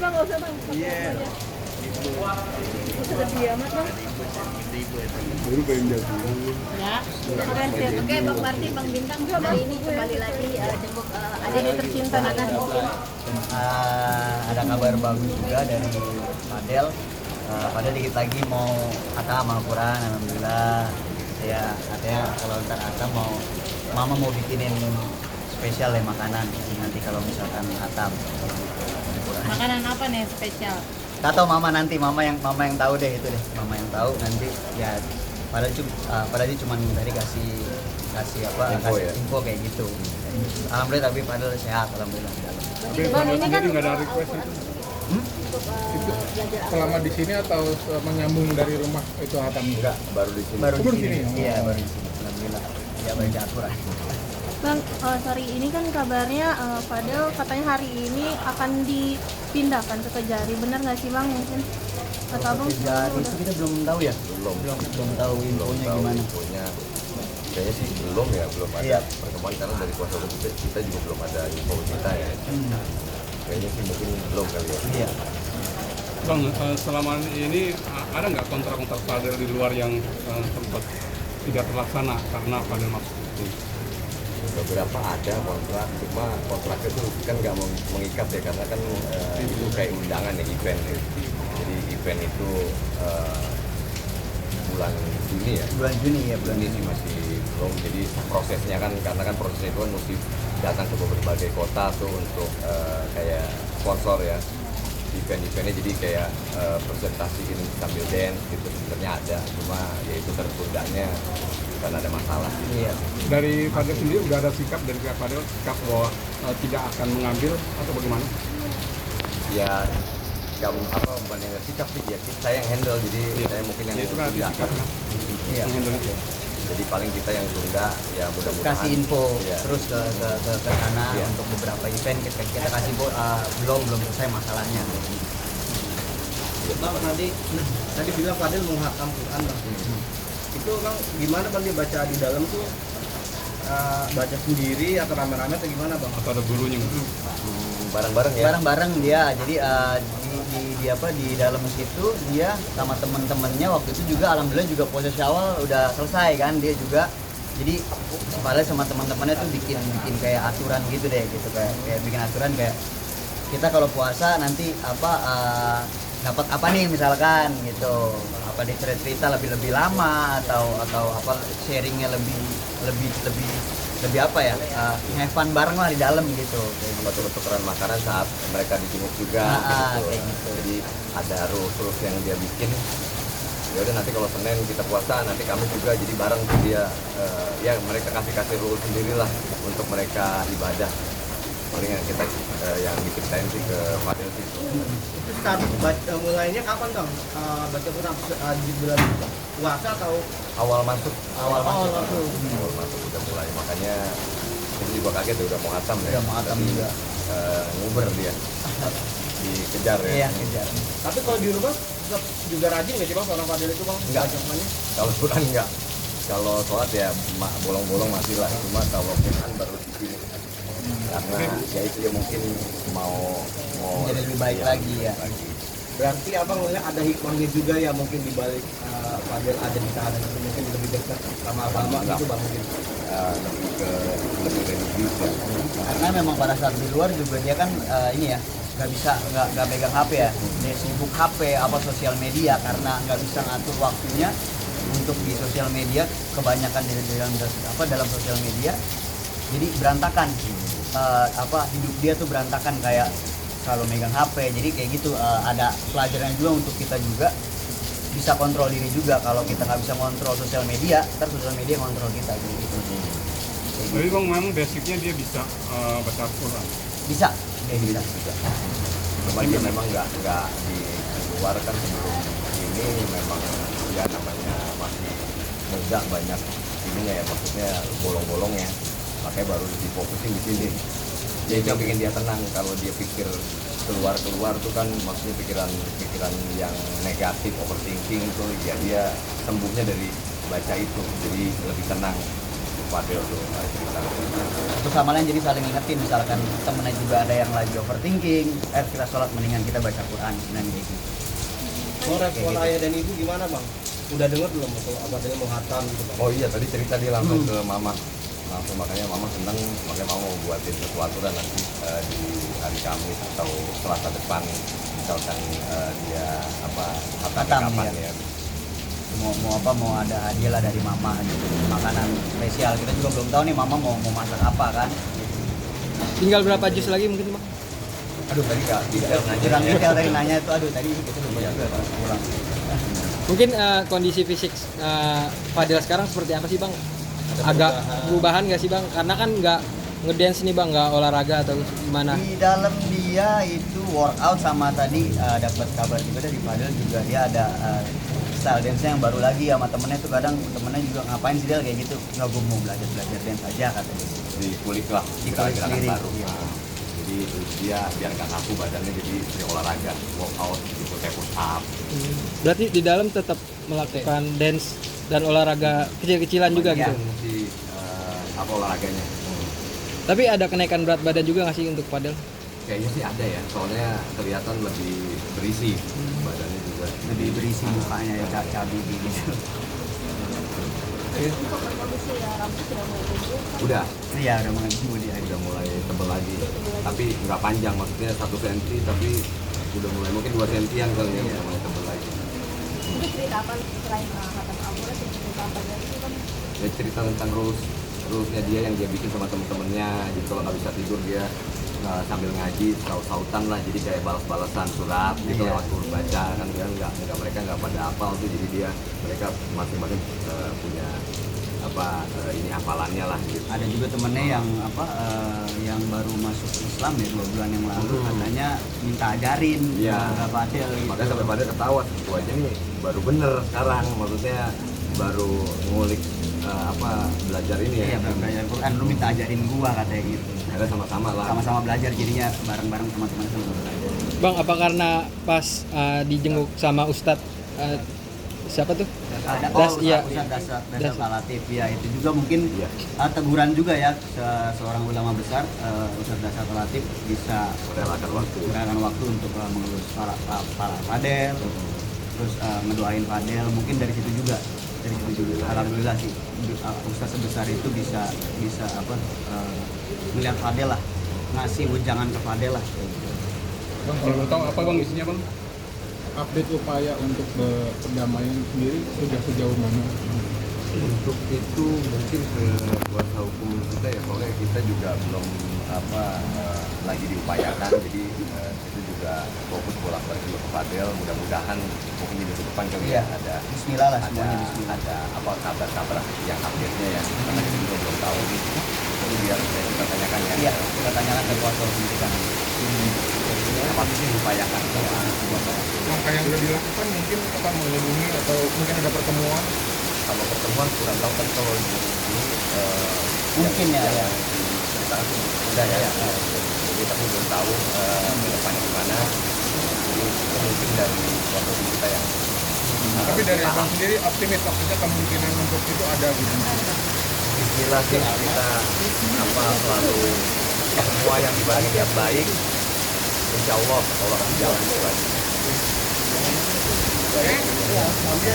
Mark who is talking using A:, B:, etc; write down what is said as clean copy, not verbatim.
A: bang, nggak usah bang.
B: Iya.
A: Sudah diamat bang.
C: Baru pengen jadi.
A: Ya. Oke bang Marti, bang Bintang, hari ini kembali lagi jemput adik tercinta anak mungkin.
B: Ada kabar bagus juga dari Fadel. Fadel dikit lagi mau Atam Al-Quran, alhamdulillah. Ya katanya kalau ntar Atam mama mau bikinin spesial ya makanan nanti kalau misalkan Atam.
A: Makanan apa nih spesial?
B: Gak tau mama nanti, mama yang tahu deh itu deh, mama yang tahu nanti ya. Padahal dia cuma tadi kasih info kayak gitu. Alhamdulillah tapi padahal sehat alhamdulillah.
C: Tapi Fadel sendiri nggak ada request itu. Itu selama di sini atau menyambung dari rumah itu Hatam?
D: Enggak, baru di sini.
B: Baru di
C: Baru
B: sini.
C: di sini?
B: Iya, baru di sini. Alhamdulillah. Ya baca Al-Quran.
A: Bang, sorry ini kan kabarnya Fadel katanya hari ini akan dipindahkan ke Kejari, benar nggak sih bang mungkin? Kata abang
B: Kejari itu kita belum tahu ya? Belum tahu infonya gimana.
D: Kayaknya sih belum ada
B: Iya.
D: pertemuan karena dari kuasa hukum kita juga belum ada info kita ya. Kayaknya sih mungkin belum kali ya.
B: Iya.
C: Bang, selama ini ada nggak kontrak-kontrak Fadel di luar yang sempat tidak terlaksana karena Fadel masuk itu?
D: Beberapa ada kontrak, cuma kontrak itu kan nggak mengikat ya karena kan itu kayak undangan ya, event ya. Jadi event itu bulan Juni ya.
B: Bulan Juni ya, bulan
D: Ini
B: Juni.
D: sih masih belum, jadi prosesnya kan karena kan prosesnya itu kan mesti datang ke berbagai kota tuh untuk kayak sponsor ya event-eventnya, jadi kayak presentasi gini sambil dance gitu sebenarnya ada, cuma ya itu tertundanya karena ada masalah.
B: Iya.
C: Dari Fadel sendiri udah ada sikap dari pihak Fadel, sikap bahwa tidak akan mengambil atau bagaimana?
D: Ya bukan yang sikap sih ya, saya yang handle, jadi saya mungkin yang
C: itu kan
D: tunda.
C: sikap kan?
B: Iya.
C: Mengendalikan itu.
D: Jadi paling kita yang tunda ya mudah-mudahan
B: Kasih info
D: ya.
B: terus ke sana
D: Iya.
B: untuk beberapa event kita kasih belum selesai masalahnya.
E: Bang, tadi bilang Fadel menghatam Quran bang. Itu bang gimana bang dia baca di dalam tuh baca sendiri atau rame-rame atau gimana bang?
C: Atau ada gurunya nggak?
D: Bareng-bareng ya.
B: Bareng-bareng dia. Jadi di dalam situ dia sama temen-temennya waktu itu juga alhamdulillah juga posisi awal udah selesai kan, dia juga. Jadi padahal sama teman-temannya tuh bikin kayak aturan gitu deh, gitu kayak bikin aturan kayak kita kalau puasa nanti dapat apa nih misalkan gitu, apa cerita lebih lama atau apa sharingnya lebih apa ya, have fun bareng lah di dalam gitu kayak gitu.
D: Atau tukeran makanan saat mereka dijenguk juga
B: Kayak gitu.
D: Jadi ada rules yang dia bikin. Ya udah nanti kalau Senin kita puasa, nanti kami juga jadi bareng tuh dia. Ya mereka kasih rules sendirilah untuk mereka ibadah. Paling yang kita yang diceritain sih ke Fadil sih.
E: Itu start mulainya kapan bang? Baca Quran di bulan puasa atau
D: Awal masuk
E: awal masuk?
D: udah mulai, makanya itu juga kaget udah mau hatam ya.
B: Udah mau hatam
D: Tapi,
B: juga.
D: nguber dia. Dikejar ya.
B: Iya, kejar.
E: Tapi kalau di rumah tetap juga rajin nggak sih bang seorang Fadel itu bang?
D: Enggak.
E: Bacaannya?
D: Kalau Quran enggak. Kalau sholat ya bolong-bolong masih lah, cuma kalau Quran baru di sini. Karena ya itu ya mungkin mau
B: Jadi lebih baik lagi ya.
E: Berarti abang ngeliat ada hikmahnya juga ya mungkin di balik Fadel ada di sana itu mungkin lebih dekat sama agama gitu bang mungkin.
D: lebih religius ya.
B: Karena memang pada saat di luar juga dia kan ini ya nggak megang HP ya, dia sibuk HP apa sosial media karena nggak bisa ngatur waktunya untuk di sosial media, kebanyakan dalam sosial media, jadi berantakan hidup dia tuh berantakan kayak selalu megang HP, jadi kayak gitu. Ada pelajaran juga untuk kita juga bisa kontrol diri juga, kalau kita nggak bisa kontrol sosial media, ntar sosial media kontrol kita gitu.
C: Tapi bang memang basicnya dia bisa baca Quran.
B: Bisa, kayak bisa.
D: Cuma dia memang nggak dikeluarkan sebelum ini, memang ya namanya masih muda, banyak ininya ya, maksudnya bolong-bolongnya, makanya baru difokusin di sini. Jadi yang bikin dia tenang, kalau dia pikir keluar tuh kan maksudnya pikiran yang negatif, overthinking tuh ya dia sembuhnya dari baca itu, jadi lebih tenang. Fadel tuh cerita.
B: Satu sama lain jadi saling ingetin, misalkan temennya juga ada yang lagi overthinking, kita sholat mendingan kita baca Quran dan gitu.
E: Mau respon
B: gitu.
E: ayah dan ibu gimana bang? Udah denger belum kalau Abah Fadil mau hatam gitu bang?
D: Oh iya, tadi cerita dia langsung ke mama, langsung, makanya mama seneng, makanya mama mau buatin sesuatu dan nanti di hari Kamis atau Selasa depan misalkan dia
B: Hatam,
D: kapan
B: iya.
D: ya.
B: Mau ada hadiah lah dari mama gitu, makanan spesial. Kita juga belum tahu nih mama mau masak apa kan.
F: Tinggal berapa jus lagi mungkin bang?
D: Aduh tadi nggak detail
B: Kurang
D: nanya.
B: detail tadi nanya itu, aduh tadi kita lupa juga kalau kurang.
F: Mungkin kondisi fisik Fadil sekarang seperti apa sih bang? Agak perubahan nggak sih bang? Karena kan nggak ngedance nih bang, nggak olahraga atau gimana?
B: Di dalam dia itu workout sama tadi dapat kabar juga dari Fadil juga dia ada style dance yang baru lagi sama temennya tuh, kadang temennya juga ngapain sih dia kayak gitu, nggak, gue mau belajar dance aja katanya.
D: Dikulik lah,
B: Dikulik
D: gerakan
B: sendiri,
D: baru.
B: iya.
D: Nah, jadi dia biar nggak kaku badannya, jadi sering olahraga, workout gitu, kayak push up.
F: Berarti di dalam tetap melakukan dance dan olahraga kecil-kecilan juga
B: Iya.
F: gitu.
D: Si olahraganya.
F: Tapi ada kenaikan berat badan juga nggak sih untuk Fadil?
D: Kayaknya sih ada ya, soalnya kelihatan lebih berisi, badannya juga
B: Lebih berisi mukanya ya, cabi gitu.
D: udah
B: Iya, udah mengemudi dia.
D: udah mulai tebel lagi, tapi nggak panjang, maksudnya 1 senti tapi udah mulai mungkin 2 sentian kali ya, udah mulai tebel lagi.
A: Itu cerita apa selain khatam Al-Quran, cerita apa lagi sih bang?
D: Ya cerita tentang rulesnya dia yang dia bikin sama temen-temennya, jadi kalau nggak bisa tidur dia sambil ngaji saut-sautan lah, jadi kayak balas-balasan surat gitu
B: Iya.
D: lewat huruf baca kan, dia mereka nggak pada hafal tuh, jadi mereka masing-masing punya ini hafalannya lah gitu.
B: Ada juga temennya yang baru masuk Islam ya 2 bulan yang lalu, katanya minta ajarin
D: Iya.
B: ke Fadil gitu.
D: Makanya sampai pada ketawa, gua aja nih baru bener sekarang, maksudnya baru ngulik belajar ini ya.
B: Iya, belajar Quran, lu minta ajarin gua katanya gitu.
D: Akhirnya sama-sama lah.
B: Sama-sama belajar, jadinya bareng-bareng teman-teman sama belajar.
F: Bang, apa karena pas dijenguk sama Ustadz siapa tuh?
B: Ada
F: Iya.
B: dasar Salatif ya, itu juga mungkin
D: Iya.
B: teguran juga ya, seorang ulama besar, Ustadz Dasar Latif bisa
D: Merelakan waktu
B: untuk mengurus para Fadel, terus ngedoain Fadel, mungkin dari situ juga. Alhamdulillah sih, Ustadz sebesar itu bisa melihat Fadel lah, ngasih wejangan ke Fadel lah.
C: Bang, kalau mau tahu apa bang isinya bang?
G: Update upaya untuk perdamaian sendiri sudah sejauh mana?
D: Untuk itu mungkin kuasa hukum kita ya, soalnya kita juga belum lagi diupayakan, jadi itu juga fokus bolak-balik ke Fadel, mudah-mudahan mungkin di minggu depan kali ya ada
B: Bismillah lah, semuanya Bismillah.
D: ada kabar-kabar yang update-nya ya, karena kita juga belum tahu nih, jadi biar kita tanyakan ya.
B: Iya, kita tanyakan ke kuasa hukum kita.
D: Yang pasti sih diupayakan sama
G: Langkah yang sudah dilakukan mungkin melindungi atau mungkin ada pertemuan.
D: kalau pertemuan kurang tahu kan, kalau ini
B: Mungkin ya.
D: kita udah ya, jadi tapi belum tahu ke depannya gimana, jadi mungkin dari kuasa hukum kita yang
G: Tapi dari abang sendiri optimis, maksudnya kemungkinan untuk itu ada gitu.
D: Bismillah sih kita selalu semua yang dibagi yang baik, insya Allah akan jalan baik.
G: Oke.